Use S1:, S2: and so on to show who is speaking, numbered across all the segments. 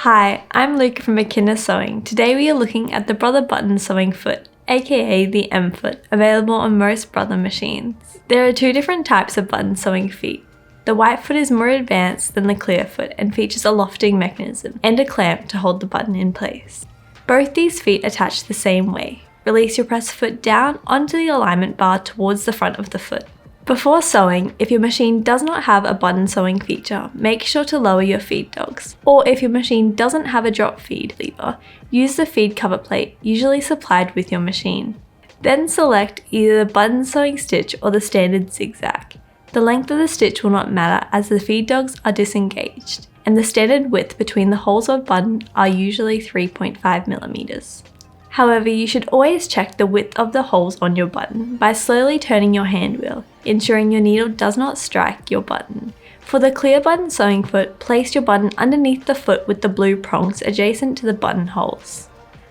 S1: Hi, I'm Luca from Echidna Sewing. Today we are looking at the brother button sewing foot, aka the M foot, available on most brother machines. There are two different types of button sewing feet. The white foot is more advanced than the clear foot and features a lofting mechanism and a clamp to hold the button in place. Both these feet attach the same way. Release your press foot down onto the alignment bar towards the front of the foot. Before sewing, if your machine does not have a button sewing feature, make sure to lower your feed dogs. Or if your machine doesn't have a drop feed lever, use the feed cover plate usually supplied with your machine. Then select either the button sewing stitch or the standard zigzag. The length of the stitch will not matter as the feed dogs are disengaged, and the standard width between the holes of a button are usually 3.5mm. However, you should always check the width of the holes on your button by slowly turning your hand wheel, ensuring your needle does not strike your button. For the clear button sewing foot, place your button underneath the foot with the blue prongs adjacent to the button holes.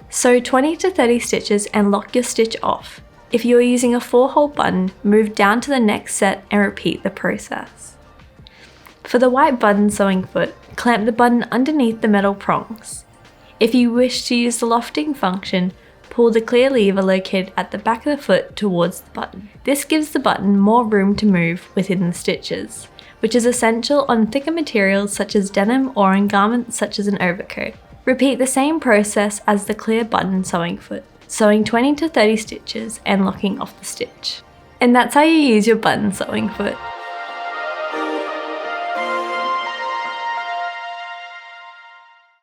S1: Sew 20 to 30 stitches and lock your stitch off. If you are using a 4-hole button, move down to the next set and repeat the process. For the white button sewing foot, clamp the button underneath the metal prongs. If you wish to use the lofting function, pull the clear lever located at the back of the foot towards the button. This gives the button more room to move within the stitches, which is essential on thicker materials such as denim or on garments such as an overcoat. Repeat the same process as the clear button sewing foot, sewing 20 to 30 stitches and locking off the stitch. And that's how you use your button sewing foot.